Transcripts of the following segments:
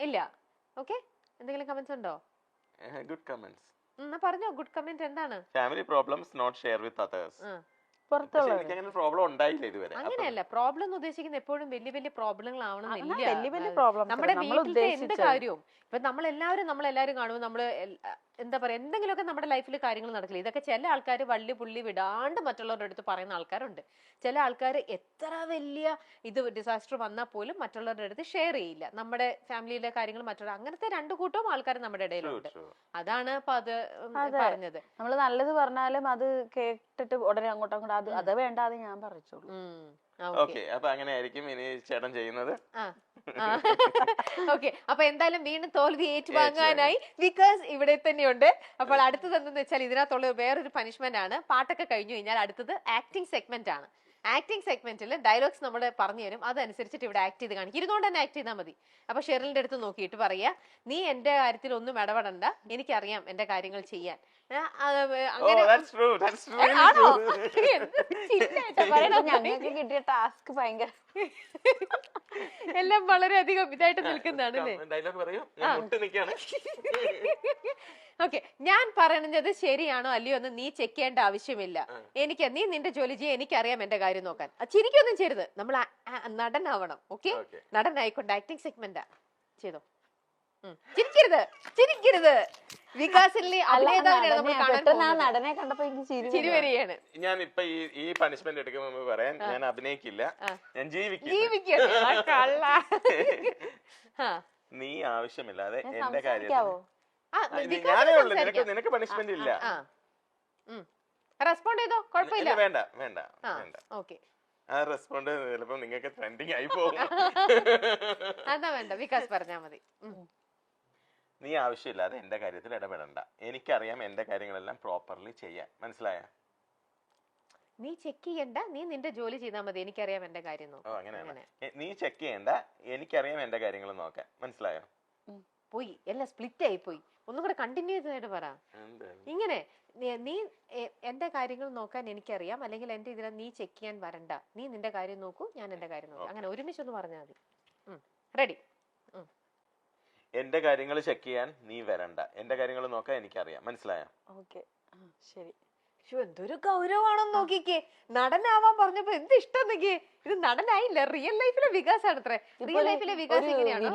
ഇല്ല. ഓക്കെ, എന്തെങ്കിലും കമന്റ്സ് ഉണ്ടോ? Good comments. പറഞ്ഞോ, ഗുഡ് കമന്റ് എന്താണ്? Family problems not share with others. എനിക്ക് അങ്ങനെ പ്രോബ്ലം ഉണ്ടായില്ല ഇതുവരെ. അങ്ങനെയല്ല, പ്രോബ്ലം എന്ന് ഉദ്ദേശിക്കുന്നത് എപ്പോഴും വലിയ വലിയ പ്രോബ്ലങ്ങൾ ആവണമെന്നില്ല. നമ്മുടെ വീട്ടിലത്തെ എന്ത് കാര്യവും ഇപ്പൊ നമ്മളെല്ലാരും കാണുമ്പോൾ നമ്മള് എന്താ പറയാ, എന്തെങ്കിലുമൊക്കെ നമ്മുടെ ലൈഫിൽ കാര്യങ്ങൾ നടക്കില്ല. ഇതൊക്കെ ചില ആൾക്കാർ വള്ളി പുള്ളി വിടാണ്ട് മറ്റുള്ളവരുടെ അടുത്ത് പറയുന്ന ആൾക്കാരുണ്ട്. ചില ആൾക്കാർ എത്ര വലിയ ഇത് ഡിസാസ്റ്റർ വന്നാൽ പോലും മറ്റുള്ളവരുടെ അടുത്ത് ഷെയർ ചെയ്യില്ല. നമ്മുടെ ഫാമിലിയിലെ കാര്യങ്ങൾ മറ്റുള്ള അങ്ങനത്തെ രണ്ടു കൂട്ടവും ആൾക്കാർ നമ്മുടെ ഇടയിലുണ്ട്. അതാണ് അപ്പൊ അത് പറഞ്ഞത്. നമ്മള് നല്ലത് പറഞ്ഞാലും അത് കേട്ടിട്ട് ഉടനെ അങ്ങോട്ടും അത് വേണ്ട, അത് ഞാൻ പറിച്ചോളൂ. ഓക്കെ, അപ്പൊ അങ്ങനെ ആയിരിക്കും ഇനി ചേട്ടൻ ചെയ്യുന്നത്. ഓക്കെ, അപ്പൊ എന്തായാലും വീണ്ടും തോൽവി ഏറ്റുവാങ്ങാനായി വികാസ് ഇവിടെ തന്നെയുണ്ട്. അപ്പോൾ അടുത്തത് എന്തെന്ന് വെച്ചാൽ ഇതിനകത്തുള്ള വേറൊരു പനിഷ്മെന്റ് ആണ്. പാട്ടൊക്കെ കഴിഞ്ഞു കഴിഞ്ഞാൽ അടുത്തത് ആക്ടിംഗ് സെഗ്മെന്റ് ആണ്. ആക്ടിംഗ് സെഗ്മെന്റിൽ ഡയലോഗ്സ് നമ്മൾ പറഞ്ഞു തരും, അതനുസരിച്ചിട്ട് ഇവിടെ ആക്ട് ചെയ്ത് കാണിക്കും. ഇരുന്നുകൊണ്ട് തന്നെ ആക്ട് ചെയ്താൽ മതി. അപ്പൊ ഷെറിലിന്റെ അടുത്ത് നോക്കിയിട്ട് പറയാ, നീ എന്റെ കാര്യത്തിൽ ഒന്നും ഇടപെടണ്ട, എനിക്കറിയാം എന്റെ കാര്യങ്ങൾ ചെയ്യാൻ. ഞങ്ങൾക്ക് കിട്ടിയ ടാസ്ക് ഭയങ്കര എല്ലാം വളരെയധികം ഇതായിട്ട് നിൽക്കുന്നതാണ് അല്ലേ? ഓക്കെ, ഞാൻ പറയുന്നത് ശരിയാണോ അല്ലയോ എന്ന് നീ ചെക്ക് ചെയ്യേണ്ട ആവശ്യമില്ല. നീ നിന്റെ ജോലി ചെയ്യാൻ, എനിക്കറിയാം എന്റെ കാര്യം നോക്കാൻ. ചിരിക്കൊന്നും ചെയ്യരുത്, നമ്മൾ നടനാവണം. ഓക്കെ, നടനായിക്കൊണ്ട് ആക്ടിംഗ് സെഗ്മെന്റാ ചെയ്തോ. ചിരിക്കരുത്. വികാസിലെ അഭിനേതാവിനെയാണ് നമ്മൾ കാണാൻ. നടനെ കണ്ടപ്പോ എനിക്ക് ചിരി വരികയാണ്. ഞാൻ ഇപ്പൊ ഈ പണിഷ്മെന്റ് എടുക്കുമ്പോ പറയാൻ, ഞാൻ അഭിനയിക്കില്ല, ഞാൻ ജീവിക്കും. നീ ആവശ്യമില്ലാതെ എന്റെ കാര്യത്തിൽ നിനക്ക് പണിഷ്മെന്റ് ഇല്ല. റെസ്പോണ്ട് ചെയ്തോ, കുഴപ്പമില്ല. വേണ്ട. ഓക്കെ, ആ റെസ്പോണ്ട് ചിലപ്പോ നിങ്ങൾക്ക് ട്രെൻഡിങ് ആയി പോകും. അതാ വേണ്ട, വികാസ് പറഞ്ഞാ മതി. നീ ആവശ്യമില്ലാതെ എന്റെ കാര്യത്തിൽ ഇടപെടണ്ട, എനിക്കറിയാം എന്റെ കാര്യങ്ങളെല്ലാം പ്രോപ്പർലി ചെയ്യാൻ. മനസ്സിലായ? നീ ചെക്ക് ചെയ്യണ്ട, നീ നിന്റെ ജോലി ചെയ്താൽ മതി, എനിക്കറിയാം എന്റെ കാര്യം നോക്കാം. അങ്ങനെയാണ്. നീ ചെക്ക് ചെയ്യണ്ട, എനിക്കറിയാം എന്റെ കാര്യങ്ങൾ നോക്കാൻ. മനസ്സിലായോ? പോയി എല്ലാം സ്പ്ലിറ്റ് ആയി പോയി. ഒന്നും കൂടെ കണ്ടിന്യൂ ചെയ്തായിട്ട് പറ. ഇങ്ങനെ നീ എന്റെ കാര്യങ്ങൾ നോക്കാൻ എനിക്കറിയാം, അല്ലെങ്കിൽ എന്റെ ഇതിനെ നീ ചെക്ക് ചെയ്യാൻ വരണ്ട, നീ നിന്റെ കാര്യം നോക്കൂ, ഞാൻ എന്റെ കാര്യം നോക്കൂ. അങ്ങനെ ഒരുമിച്ചൊന്ന് പറഞ്ഞാൽ മതി. റെഡി? എന്റെ കാര്യങ്ങൾ ചെക്ക് ചെയ്യാൻ നീ വരണ്ട, എന്റെ കാര്യങ്ങൾ നോക്കാൻ എനിക്കറിയാം. മനസ്സിലായോ? ഓക്കെ, ശരി. എന്തൊരു ഗൗരവമാണെന്ന് നോക്കിക്കേ. നടനാവാൻ പറഞ്ഞപ്പോ എന്ത് ഇഷ്ടം നോക്കിയേ. ഇത് നടനായില്ല, റിയൽ ലൈഫിലെ വികാസാണ്. അത്ര റിയൽ ലൈഫിലെ വികാസ് എങ്ങനെയാണ്?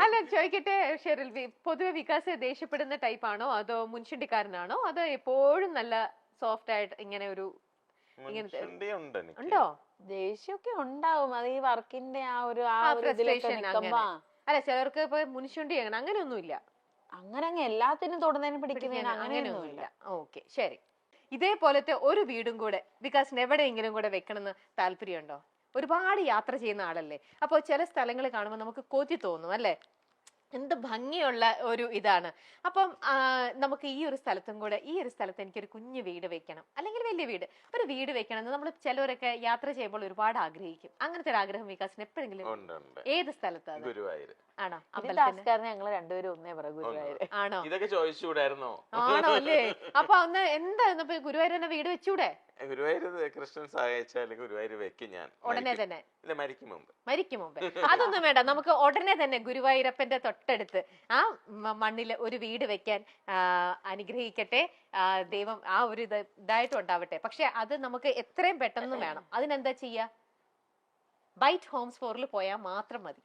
അല്ല, ചോദിക്കട്ടെ ഷെറിൽ, പൊതുവെ വികാസ് ദേഷ്യപ്പെടുന്ന ടൈപ്പാണോ അതോ മുൻഷണ്ടിക്കാരനാണോ അതോ എപ്പോഴും നല്ല സോഫ്റ്റ് ആയിട്ട് ഇങ്ങനെ ഒരു ഉണ്ടോ? ദേഷ്യമൊക്കെ ഉണ്ടാവും, അത് ഈ വർക്കിന്റെ ആ ഒരു അല്ല, ചിലർക്ക് ഇപ്പൊ മുൻഷുണ്ടി അങ്ങനെയൊന്നുമില്ല. അങ്ങനെ എല്ലാത്തിനും തൊടുന്നതിനും പിടിക്കുന്നതിന് അങ്ങനെയൊന്നുമില്ല. ഓക്കെ, ശരി. ഇതേപോലത്തെ ഒരു വീടും കൂടെ വികാസിന് എവിടെയെങ്കിലും കൂടെ വെക്കണമെന്ന് താല്പര്യമുണ്ടോ? ഒരുപാട് യാത്ര ചെയ്യുന്ന ആളല്ലേ, അപ്പോൾ ചില സ്ഥലങ്ങൾ കാണുമ്പോൾ നമുക്ക് കൊതി തോന്നും അല്ലേ? എന്ത് ഭംഗിയുള്ള ഒരു ഇതാണ്. അപ്പം നമുക്ക് ഈ ഒരു സ്ഥലത്തും കൂടെ, ഈ ഒരു സ്ഥലത്ത് എനിക്കൊരു കുഞ്ഞു വീട് വെക്കണം, അല്ലെങ്കിൽ വലിയ വീട്, ഒരു വീട് വെക്കണം എന്ന് നമ്മൾ ചിലവരൊക്കെ യാത്ര ചെയ്യുമ്പോൾ ഒരുപാട് ആഗ്രഹിക്കും. അങ്ങനത്തെ ഒരു ആഗ്രഹം വികാസിന് എപ്പോഴെങ്കിലും? ഏത് സ്ഥലത്താണ്? ഗുരുവായൂർ. ആണോ? ഞങ്ങൾ രണ്ടുപേരും ഒന്നേ പറ, ഗുരുവായൂർ. ആണോ? ഇതൊക്കെ ചോദിച്ചുകൂടായിരുന്നോ? ആണോ അല്ലേ? അപ്പൊ അന്ന് എന്തായിരുന്നു, ഗുരുവായൂർ തന്നെ വീട് വെച്ചൂടെ? ഗുരുവായൂർ ക്രിസ്ത്യൻ സഹായിച്ചാൽ ഗുരുവായൂർ വെക്കും ഞാൻ ഉടനെ തന്നെ. മരിക്കും മുമ്പ്. അതൊന്നും വേണ്ട, നമുക്ക് ഉടനെ തന്നെ ഗുരുവായൂരപ്പന്റെ തൊട്ടടുത്ത് ആ മണ്ണില് ഒരു വീട് വെക്കാൻ അനുഗ്രഹിക്കട്ടെ ദൈവം. ആ ഒരു ഇതായിട്ടും ഉണ്ടാവട്ടെ. പക്ഷെ അത് നമുക്ക് എത്രയും പെട്ടെന്ന് വേണം. അതിനെന്താ ചെയ്യാ? ബൈറ്റ് ഹോംസ് ഫോറിൽ പോയാൽ മാത്രം മതി.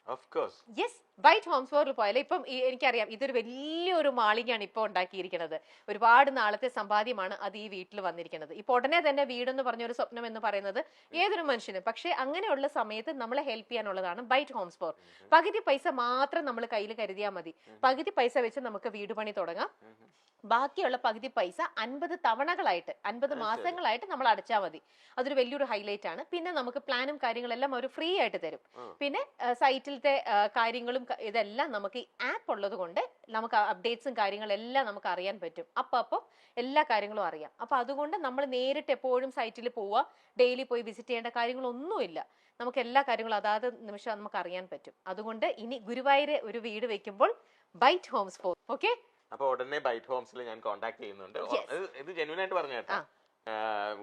യെസ്, ബൈറ്റ് ഹോംസ് ഫോറിൽ പോയാലേ. ഇപ്പം എനിക്കറിയാം, ഇതൊരു വലിയൊരു മാളികയാണ് ഇപ്പൊ ഉണ്ടാക്കിയിരിക്കുന്നത്. ഒരുപാട് നാളത്തെ സമ്പാദ്യമാണ് അത് ഈ വീട്ടിൽ വന്നിരിക്കുന്നത്. ഇപ്പൊ ഉടനെ തന്നെ വീടെന്ന് പറഞ്ഞൊരു സ്വപ്നം എന്ന് പറയുന്നത് ഏതൊരു മനുഷ്യനും. പക്ഷെ അങ്ങനെയുള്ള സമയത്ത് നമ്മളെ ഹെൽപ്പ് ചെയ്യാനുള്ളതാണ് ബൈറ്റ് ഹോംസ് ഫോർ. പകുതി പൈസ മാത്രം നമ്മൾ കയ്യിൽ കരുതിയാൽ മതി. പകുതി പൈസ വെച്ച് നമുക്ക് വീട് പണി തുടങ്ങാം. ബാക്കിയുള്ള പകുതി പൈസ 50 തവണകളായിട്ട് 50 മാസങ്ങളായിട്ട് നമ്മൾ അടച്ചാൽ മതി. അതൊരു വലിയൊരു ഹൈലൈറ്റ് ആണ്. പിന്നെ നമുക്ക് പ്ലാനും കാര്യങ്ങളെല്ലാം അവർ ഫ്രീ ആയിട്ട് തരും. പിന്നെ സൈറ്റിലത്തെ കാര്യങ്ങളും ഇതെല്ലാം നമുക്ക് ഈ ആപ്പ് ഉള്ളത് കൊണ്ട് നമുക്ക് അപ്ഡേറ്റ്സും കാര്യങ്ങളെല്ലാം നമുക്ക് അറിയാൻ പറ്റും. അപ്പം എല്ലാ കാര്യങ്ങളും അറിയാം. അപ്പൊ അതുകൊണ്ട് നമ്മൾ നേരിട്ട് എപ്പോഴും സൈറ്റിൽ പോവുക, ഡെയിലി പോയി വിസിറ്റ് ചെയ്യേണ്ട കാര്യങ്ങളൊന്നുമില്ല. നമുക്ക് എല്ലാ കാര്യങ്ങളും അതാത് നിമിഷം നമുക്ക് അറിയാൻ പറ്റും. അതുകൊണ്ട് ഇനി ഗുരുവായൂർ ഒരു വീട് വെക്കുമ്പോൾ ബൈറ്റ് ഹോംസ് ഫോർ. ഓക്കെ, അപ്പൊ ഉടനെ ബൈറ്റ് ഹോംസിൽ ഞാൻ കോൺടാക്ട് ചെയ്യുന്നുണ്ട്. ഇത് ജെന്യൂൻ ആയിട്ട് പറഞ്ഞു കേട്ടോ.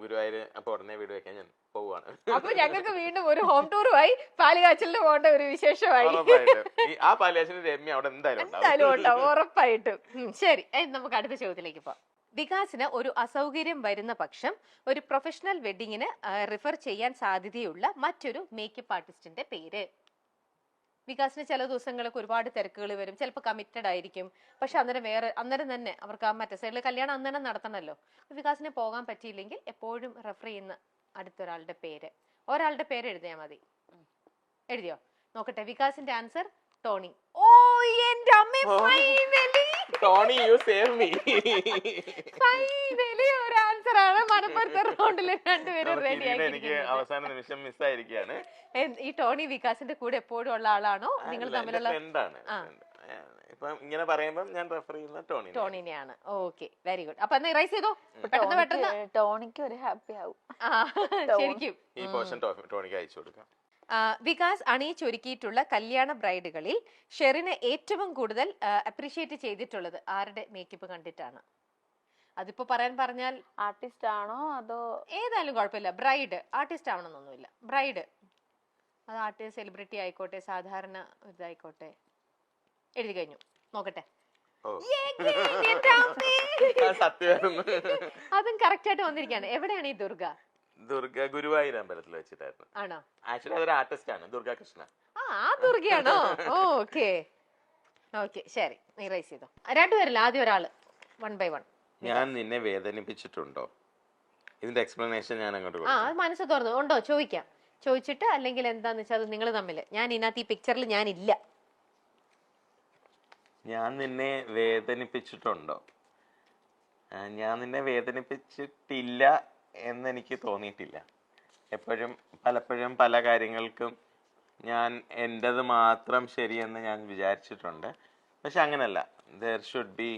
ഗുരുവായൂർ അപ്പൊ ഉടനെ വീട് വെക്കാൻ ഞാൻ പോവാണ്. അപ്പൊ ഞങ്ങൾക്ക് വീണ്ടും ഒരു ഹോം ടൂറുമായി പാലുകാച്ചലിന് പോകേണ്ട ഒരു വിശേഷമായി. ആ പാലുകാച്ചലിന് രമ്യ അവിടെ എന്തായാലും എന്തായാലും ഉണ്ടാവും ഉറപ്പായിട്ടും. ശരി, നമുക്ക് അടുത്ത ചോദ്യത്തിലേക്ക് പോവാം. വികാസിന് ഒരു അസൗകര്യം വരുന്ന പക്ഷം ഒരു പ്രൊഫഷണൽ വെഡിങ്ങിന് റിഫർ ചെയ്യാൻ സാധ്യതയുള്ള മറ്റൊരു മേക്കപ്പ് ആർട്ടിസ്റ്റിന്റെ പേര്. വികാസിന് ചില ദിവസങ്ങളൊക്കെ ഒരുപാട് തിരക്കുകൾ വരും, ചിലപ്പോൾ കമ്മിറ്റഡ് ആയിരിക്കും, പക്ഷെ അന്നേരം തന്നെ അവർക്ക് ആ മറ്റേ സൈഡിൽ കല്യാണം അന്നേരം നടത്തണമല്ലോ. വികാസിന് പോകാൻ പറ്റിയില്ലെങ്കിൽ എപ്പോഴും റെഫർ ചെയ്യുന്ന ഒരാളുടെ പേര് എഴുതിയാൽ മതി. എഴുതിയോ? നോക്കട്ടെ. വികാസിന്റെ ആൻസർ ടോണി. ഓ എന്റെ അമ്മേ, Tony you save me. Finally ഒരു ആൻസർ ആണ്. മലപ്പുറത്തെ റൗണ്ടിൽ രണ്ടുപേരും റെഡി ആയി. എനിക്ക് അവസാന നിമിഷം മിസ്സായിരിക്കുകയാണ്. ഈ ടോണി വികാസിന്റെ കൂടെ എപ്പോഴും ഉള്ള ആളാണോ? നിങ്ങൾ തമ്മിലുള്ള ഫ്രണ്ടാണ്. ഇപ്പൊ ഇങ്ങനെ പറയുമ്പോൾ ഞാൻ റെഫർ ചെയ്യുന്ന ടോണിനെയാണ്. Okay, very good. അപ്പൊ എന്നാ ഇറൈസ് ചെയ്തോ പെട്ടെന്ന്. ടോണിക്ക് ഒരു ഹാപ്പി ആവും. ശരിക്കും ഈ പോർഷൻ ടോണിക്ക് അയച്ചു കൊടുക്കാം. വികാസ് അണിയിച്ചൊരുക്കിയിട്ടുള്ള കല്യാണ ബ്രൈഡുകളിൽ ഷെറിനെ ഏറ്റവും കൂടുതൽ അപ്രീഷിയേറ്റ് ചെയ്തിട്ടുള്ളത് ആരുടെ മേക്കപ്പ് കണ്ടിട്ടാണ്? അതിപ്പോ പറഞ്ഞാൽ ആർട്ടിസ്റ്റ് ആണോ അതോ ഏതായാലും കുഴപ്പമില്ല. ബ്രൈഡ്, ആർട്ടിസ്റ്റ് ആവണമെന്നൊന്നുമില്ല. ബ്രൈഡ്, അത് ആർട്ടിസ്റ്റ് സെലിബ്രിറ്റി ആയിക്കോട്ടെ, സാധാരണ ഇതായിക്കോട്ടെ. എഴുതി കഴിഞ്ഞു. നോക്കട്ടെ. അതും കറക്റ്റ് ആയിട്ട് വന്നിരിക്കുകയാണ്. എവിടെയാണ് ഈ ദുർഗ? ഗുരുവായൂർ അമ്പലത്തിൽ വെച്ചിട്ടായിരുന്നു. ആണോ? ആക്ച്വലി അതൊരു ആർട്ടിസ്റ്റ് ആണ്, ദുർഗ കൃഷ്ണ. ആ ദുർഗയാണോ? ഓക്കെ ഓക്കെ, ശരി, ഇറൈസ് ചെയ്തോ. രണ്ടുപേരല്ല, ആദ്യം ഒരാള് 1 by 1. ഞാൻ നിന്നെ വേദനിപ്പിച്ചിട്ടുണ്ടോ? ഇതിന്റെ എക്സ്പ്ലനേഷൻ ഞാൻ അങ്ങോട്ട് അത് മനസ്സ് തുറന്നു ഉണ്ടോ ചോദിക്കാം. ചോദിച്ചിട്ട് അല്ലെങ്കിൽ എന്താന്ന് വെച്ചാൽ അത് നിങ്ങൾ തമ്മിൽ. ഞാൻ ഇതിനകത്ത് ഈ പിക്ചറിൽ ഞാനില്ല. ഞാൻ നിന്നെ വേദനിപ്പിച്ചിട്ടുണ്ടോ? ഞാൻ നിന്നെ വേദനിപ്പിച്ചിട്ടില്ല എന്നെനിക്ക് തോന്നിയിട്ടില്ല. പലപ്പോഴും പല കാര്യങ്ങൾക്കും ഞാൻ എൻ്റെത് മാത്രം ശരിയെന്ന് ഞാൻ വിചാരിച്ചിട്ടുണ്ട്. പക്ഷെ അങ്ങനല്ല, ദർ ഷുഡ് ബി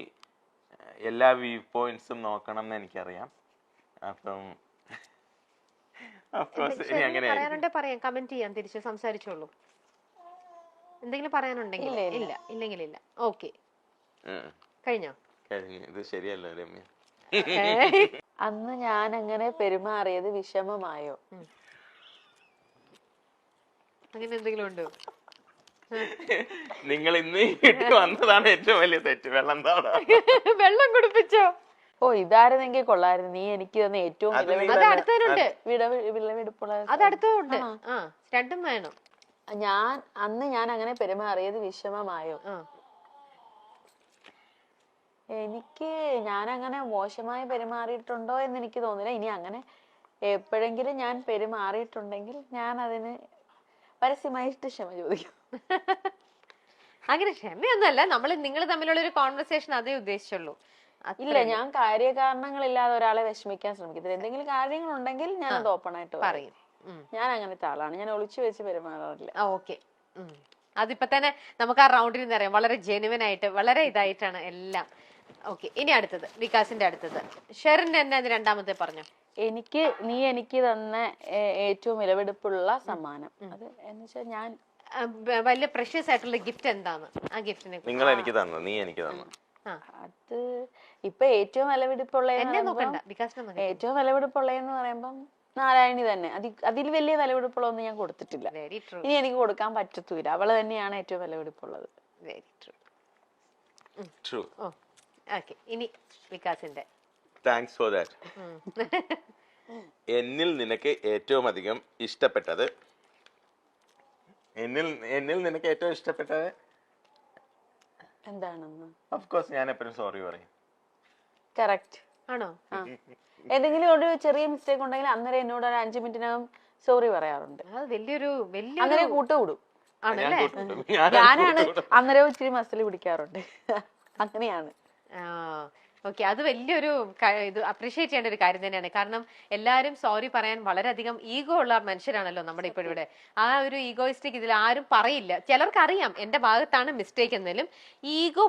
എല്ലാ വ്യൂ പോയിന്റ്സും നോക്കണം എന്ന് എനിക്കറിയാം. അപ്പം പറയാം, കമന്റ് ചെയ്യാൻ തിരിച്ച് സംസാരിച്ചോളൂ. എന്തെങ്കിലും പറയാനുണ്ടെങ്കിൽ ഇല്ലെങ്കിൽ ഇല്ല. ഓക്കെ, കഴിഞ്ഞോ? ഇത് ശരിയല്ലോ രമ്യ. അന്ന് ഞാൻ അങ്ങനെ പെരുമാറിയത് വിഷമമായോ? അങ്ങനെ എന്തെങ്കിലും ഉണ്ടോ? നിങ്ങൾ ഇന്ന് ഇട്ട് വന്നതാണ് ഏറ്റവും വലിയ തെറ്റ്. വെള്ളം കുടിപ്പിച്ചോ? ഓ, ഇതായിരുന്നെങ്കിൽ കൊള്ളായിരുന്നു. നീ എനിക്ക് തന്നെ ഏറ്റവും വിളവെടുപ്പുള്ള അതടുത്തുണ്ട്. രണ്ടും വേണം. അന്ന് ഞാൻ അങ്ങനെ പെരുമാറിയത് വിഷമമായോ? ഞാൻ അങ്ങനെ മോശമായി പെരുമാറിയിട്ടുണ്ടോ എന്ന് എനിക്ക് തോന്നില്ല. ഇനി അങ്ങനെ എപ്പോഴെങ്കിലും ഞാൻ പെരുമാറിയിട്ടുണ്ടെങ്കിൽ ഞാൻ അതിന് പരസ്യമായിട്ട് ക്ഷമ ചോദിക്കും. അങ്ങനെ ക്ഷമയൊന്നുമല്ല, നിങ്ങൾ തമ്മിലുള്ള ഒരു കോൺവെർസേഷൻ അതേ ഉദ്ദേശിച്ചുള്ളൂ. ഇല്ല, ഞാൻ കാര്യകാരണങ്ങളില്ലാതെ ഒരാളെ വിഷമിക്കാൻ ശ്രമിക്കത്തില്ല. എന്തെങ്കിലും കാര്യങ്ങളുണ്ടെങ്കിൽ ഞാൻ അത് ഓപ്പൺ ആയിട്ട് പറയും. ഞാൻ അങ്ങനത്തെ ആളാണ്, ഞാൻ ഒളിച്ചു വെച്ച് പെരുമാറാറില്ല. ഓക്കെ, അതിപ്പോ തന്നെ നമുക്ക് ആ റൗണ്ടിൽ നിന്ന് അറിയാം. വളരെ ജെനുവൻ ആയിട്ട്, വളരെ ഇതായിട്ടാണ് എല്ലാം. ഓക്കെ, ഇനി അടുത്തത് വികാസിന്റെ അടുത്തത്. ഷെറിന്റെ തന്നെ അത് രണ്ടാമത്തെ പറഞ്ഞു. നീ എനിക്ക് തന്ന ഏറ്റവും വിലപിടിപ്പുള്ള സമ്മാനം. അത് എന്ന് വെച്ചാൽ ഞാൻ വലിയ പ്രഷ്യസ് ആയിട്ടുള്ള ഗിഫ്റ്റ് എന്താണ്? ആ ഗിഫ്റ്റിനെ നിങ്ങൾ എനിക്ക് തന്നു, നീ എനിക്ക് തന്നു. അത് ഇപ്പൊ ഏറ്റവും വിലപിടിപ്പുള്ള ഏറ്റവും വിലപിടിപ്പുള്ളതെന്ന് പറയുമ്പം നാരായണി തന്നെ. അതിൽ വലിയ വിലപിടിപ്പുള്ള ഒന്നും ഞാൻ കൊടുത്തിട്ടില്ല. ഇനി എനിക്ക് കൊടുക്കാൻ പറ്റത്തൂല. അവള് തന്നെയാണ് ഏറ്റവും വിലപിടിപ്പുള്ളത്. Very true. ഓക്കെ, ഇനി വികാസിന്റെ. Thanks for that. എന്നിൽ നിനക്ക് ഏറ്റവും അധികം ഇഷ്ടപ്പെട്ടത് എന്താണെന്ന് ഓഫ് കോഴ്സ് ഞാൻ എപ്പോഴും സോറി പറയും. കറക്റ്റ് ആണോ? എന്തെങ്കിലും ഒരു ചെറിയ മിസ്റ്റേക്ക് ഉണ്ടെങ്കിൽ അന്നേരം എന്നോട് ഒരു 5 മിനിറ്റിനകം സോറി പറയാറുണ്ട്. അങ്ങനെ കൂട്ടുകൂടും. ഞാനാണ് അന്നേരം ഇച്ചിരി മസിൽ പിടിക്കാറുണ്ട്. അങ്ങനെയാണ്. ഓക്കെ, അത് വലിയൊരു ഇത് അപ്രീഷിയേറ്റ് ചെയ്യേണ്ട ഒരു കാര്യം തന്നെയാണ്. കാരണം എല്ലാവരും സോറി പറയാൻ വളരെയധികം ഈഗോ ഉള്ള മനുഷ്യരാണല്ലോ നമ്മുടെ ഇപ്പോഴിവിടെ. ആ ഒരു ഈഗോയിസ്റ്റിക് ഇതിൽ ആരും പറയില്ല. ചിലർക്ക് അറിയാം എന്റെ ഭാഗത്താണ് മിസ്റ്റേക്ക് എന്നാലും ഈഗോ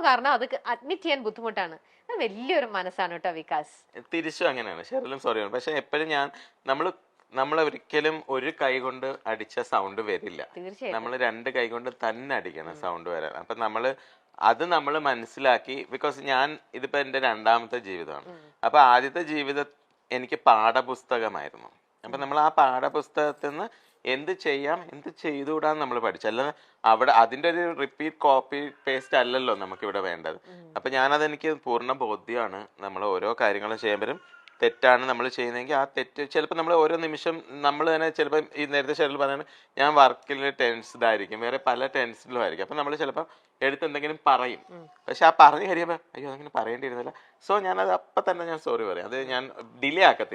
കാരണം അത് അഡ്മിറ്റ് ചെയ്യാൻ ബുദ്ധിമുട്ടാണ്. അത് വലിയൊരു മനസ്സാണ് കേട്ടോ വികാസ്. തിരിച്ചും അങ്ങനെയാണ്, ഷെറിലും സോറി. പക്ഷെ എപ്പോഴും നമ്മളൊരിക്കലും ഒരു കൈ കൊണ്ട് അടിച്ച സൗണ്ട് വരില്ല. നമ്മൾ 2 കൈ കൊണ്ട് തന്നെ അടിക്കണം സൗണ്ട് വരാൻ. അപ്പൊ നമ്മൾ മനസ്സിലാക്കി. ബിക്കോസ് ഇതിപ്പോ എന്റെ 2ാമത്തെ ജീവിതമാണ്. അപ്പൊ ആദ്യത്തെ ജീവിതത്തിൽ എനിക്ക് പാഠപുസ്തകമായിരുന്നു. അപ്പൊ നമ്മൾ ആ പാഠപുസ്തകത്തിൽ നിന്ന് എന്ത് ചെയ്യാം എന്ത് ചെയ്തുകൂടാന്ന് നമ്മൾ പഠിച്ചു. അല്ലാതെ അവിടെ അതിന്റെ ഒരു റിപ്പീറ്റ് കോപ്പി പേസ്റ്റ് അല്ലല്ലോ നമുക്ക് ഇവിടെ വേണ്ടത്. അപ്പൊ ഞാനതെനിക്ക് പൂർണ്ണ ബോധ്യമാണ്. നമ്മൾ ഓരോ കാര്യങ്ങളും ചെയ്യുമ്പോഴും തെറ്റാണ് നമ്മൾ ചെയ്യുന്നതെങ്കിൽ ആ തെറ്റ് ചിലപ്പോൾ നമ്മൾ ഓരോ നിമിഷം നമ്മൾ തന്നെ ചിലപ്പോൾ ഈ നേരത്തെ ഷെറിൽ പറയുന്നത് ഞാൻ വർക്കിൽ ടെൻസ്ഡ് ആയിരിക്കും, വേറെ പല ടെൻഷനിലും ആയിരിക്കും. അപ്പൊ നമ്മൾ ചിലപ്പോൾ എടുത്ത് എന്തെങ്കിലും പറയും, പക്ഷെ ആ പറഞ്ഞു കഴിയുമ്പോൾ അയ്യോ അങ്ങനെ പറയേണ്ടിയിരുന്നില്ല. സോ ഞാനത് അപ്പം തന്നെ ഞാൻ സോറി പറയും. അത് ഞാൻ ഡിലേ ആക്കത്തില്ല.